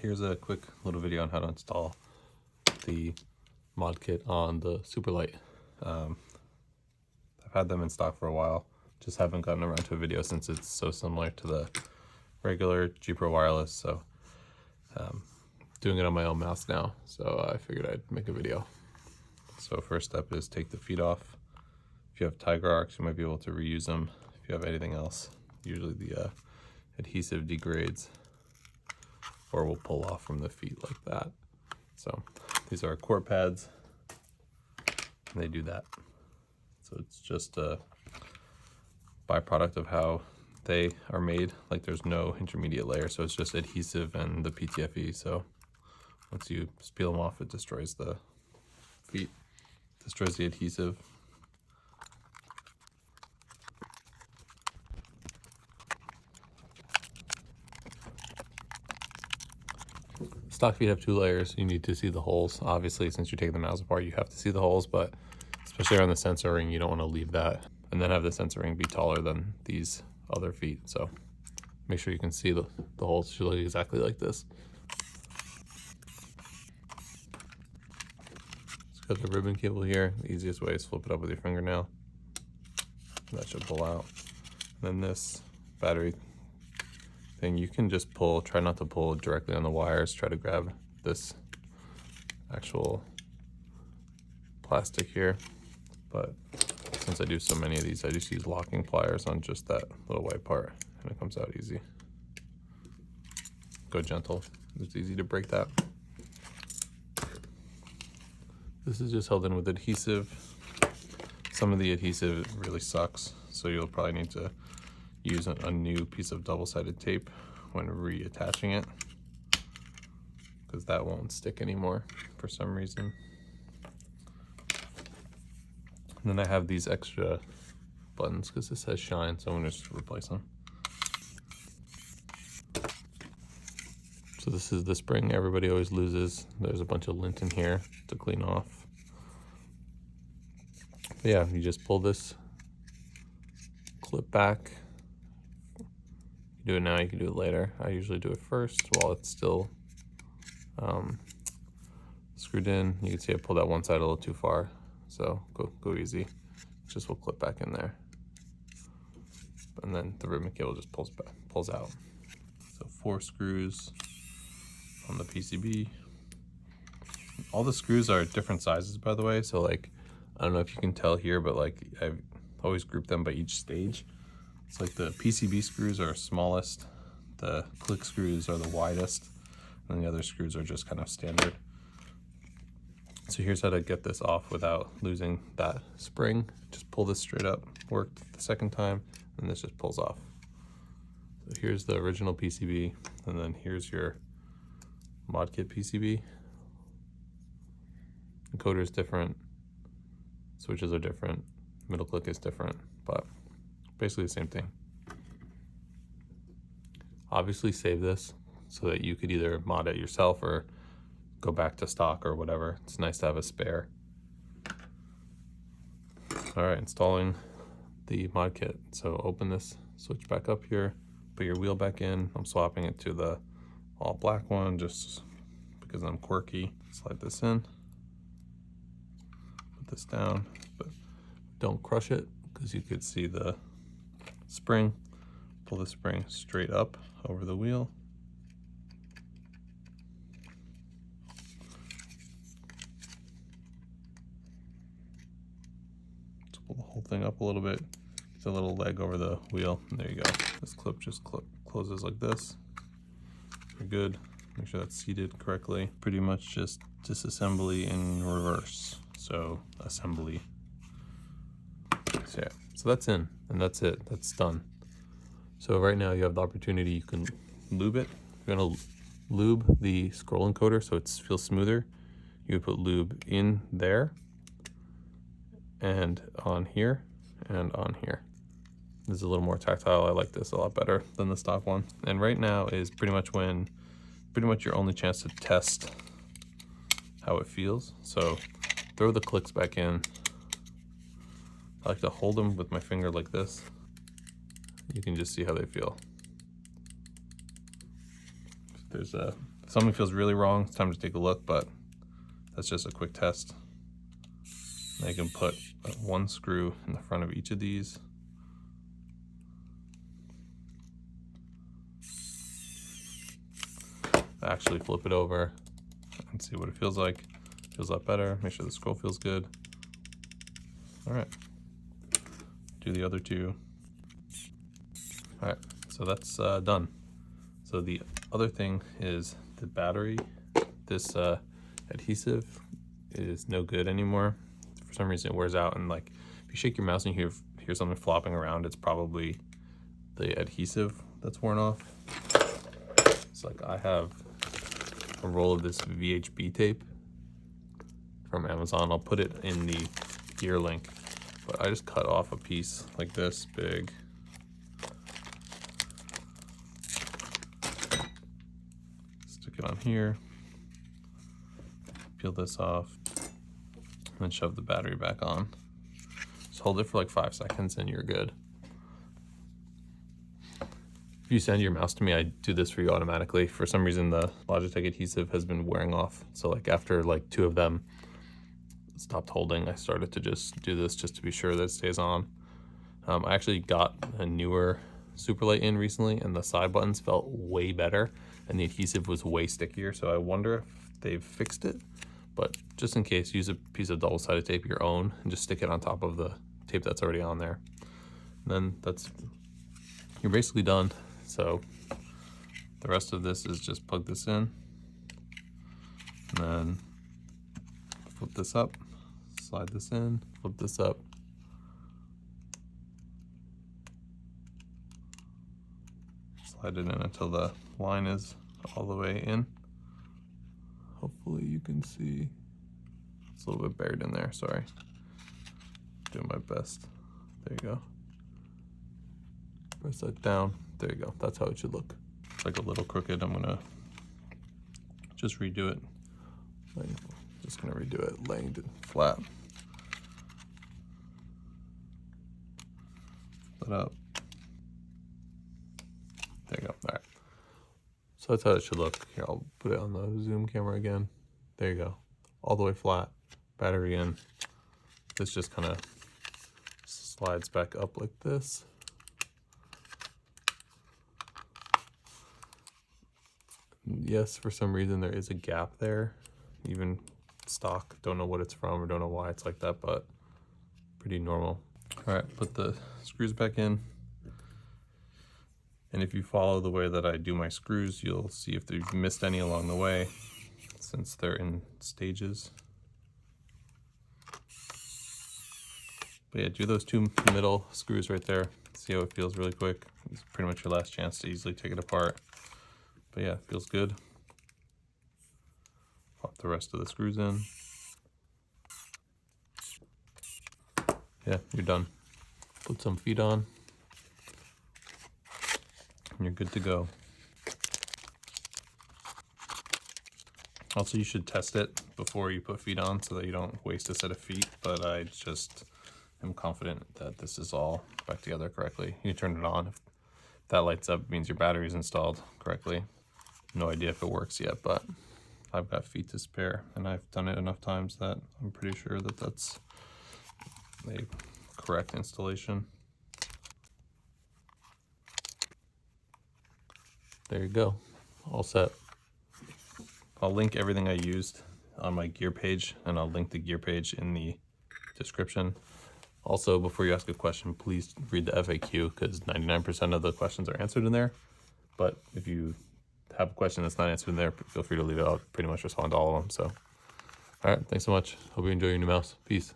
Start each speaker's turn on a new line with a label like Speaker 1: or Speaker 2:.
Speaker 1: Here's a quick little video on how to install the mod kit on the Superlight. I've had them in stock for a while, just haven't gotten around to a video since it's so similar to the regular G Pro wireless. So doing it on my own mouse now, so I figured I'd make a video. So first step is take the feet off. If you have Tiger Arcs, you might be able to reuse them. If you have anything else, usually the adhesive degrades or will pull off from the feet like that. So these are quart pads, and they do that. So it's just a byproduct of how they are made. Like there's no intermediate layer, so it's just adhesive and the PTFE. So once you peel them off, it destroys the feet, destroys the adhesive. Stock feet have two layers. You need to see the holes. Obviously, since you're taking the mouse apart, you have to see the holes, but especially around the sensor ring, you don't want to leave that and then have the sensor ring be taller than these other feet. So make sure you can see the holes should look exactly like this. It's got the ribbon cable here. The easiest way is flip it up with your fingernail. That should pull out. And then this battery thing, you can just pull, try not to pull directly on the wires, try to grab this actual plastic here. But since I do so many of these, I just use locking pliers on just that little white part, and it comes out easy. Go gentle, it's easy to break that. This is just held in with adhesive. Some of the adhesive really sucks, so you'll probably need to use a new piece of double-sided tape when reattaching it, because that won't stick anymore for some reason. And then I have these extra buttons because this says shine, so I'm gonna just replace them. So this is the spring everybody always loses. There's a bunch of lint in here to clean off. But yeah, you just pull this clip back. You do it now, you can do it later. I usually do it first while it's still screwed in. You can see I pulled that one side a little too far, so go easy. It just will clip back in there, and then the ribbon cable just pulls out. So 4 screws on the PCB. All the screws are different sizes, by the way. So like, I don't know if you can tell here, but like I've always grouped them by each stage. It's like the PCB screws are smallest, the click screws are the widest, and the other screws are just kind of standard. So here's how to get this off without losing that spring. Just pull this straight up, worked the second time, and this just pulls off. So here's the original PCB, and then here's your mod kit PCB. Encoder is different, switches are different, middle click is different, but basically the same thing. Obviously save this so that you could either mod it yourself or go back to stock or whatever. It's nice to have a spare. All right, installing the mod kit. So open this switch back up here, put your wheel back in. I'm swapping it to the all black one just because I'm quirky. Slide this in, put this down, but don't crush it because you could see the spring. Pull the spring straight up over the wheel. Just pull the whole thing up a little bit. Get a little leg over the wheel, and there you go. This clip just closes like this. You're good. Make sure that's seated correctly. Pretty much just disassembly in reverse. So assembly. So yeah, so that's in, and that's it. That's done. So right now you have the opportunity, you can lube it. You're gonna lube the scroll encoder so it feels smoother. You would put lube in there, and on here, and on here. This is a little more tactile. I like this a lot better than the stock one. And right now is pretty much your only chance to test how it feels. So throw the clicks back in. I like to hold them with my finger like this. You can just see how they feel. There's a something feels really wrong, it's time to take a look, but that's just a quick test. Now you can put one screw in the front of each of these. Actually flip it over and see what it feels like. Feels a lot better. Make sure the scroll feels good. All right, do the other two. All right, so that's done. So the other thing is the battery. This adhesive is no good anymore. For some reason it wears out, and like if you shake your mouse and you hear something flopping around, it's probably the adhesive that's worn off. It's like I have a roll of this VHB tape from Amazon. I'll put it in the gear link, but I just cut off a piece like this big. Stick it on here, peel this off, and then shove the battery back on. Just hold it for like 5 seconds and you're good. If you send your mouse to me, I do this for you automatically. For some reason, the Logitech adhesive has been wearing off. So like after like 2 of them stopped holding, I started to just do this just to be sure that it stays on. I actually got a newer Superlight in recently, and the side buttons felt way better and the adhesive was way stickier. So I wonder if they've fixed it, but just in case, use a piece of double-sided tape, your own, and just stick it on top of the tape that's already on there. And then you're basically done. So the rest of this is just plug this in, and then flip this up, slide this in, flip this up. Slide it in until the line is all the way in. Hopefully you can see. It's a little bit buried in there, sorry. Doing my best. There you go. Press that down. There you go. That's how it should look. It's like a little crooked. I'm gonna just redo it. Just gonna redo it, laying it flat. Flip it up. There you go. All right. So that's how it should look. Here, I'll put it on the zoom camera again. There you go. All the way flat. Battery in. This just kind of slides back up like this. Yes, for some reason there is a gap there. Even stock, don't know what it's from or don't know why it's like that, but pretty normal. All right, put the screws back in. And if you follow the way that I do my screws, you'll see if they've missed any along the way, since they're in stages. But yeah, do those 2 middle screws right there. See how it feels really quick. It's pretty much your last chance to easily take it apart. But yeah, it feels good. Pop the rest of the screws in. Yeah, you're done. Put some feet on, and you're good to go. Also, you should test it before you put feet on so that you don't waste a set of feet, but I just am confident that this is all back together correctly. You turn it on. If that lights up, it means your battery is installed correctly. No idea if it works yet, but I've got feet to spare, and I've done it enough times that I'm pretty sure that that's a correct installation. There you go, all set. I'll link everything I used on my gear page, and I'll link the gear page in the description. Also, before you ask a question, please read the FAQ, because 99% of the questions are answered in there. But if you have a question that's not answered in there, feel free to leave it. I'll pretty much respond to all of them. So, all right, thanks so much. Hope you enjoy your new mouse. Peace.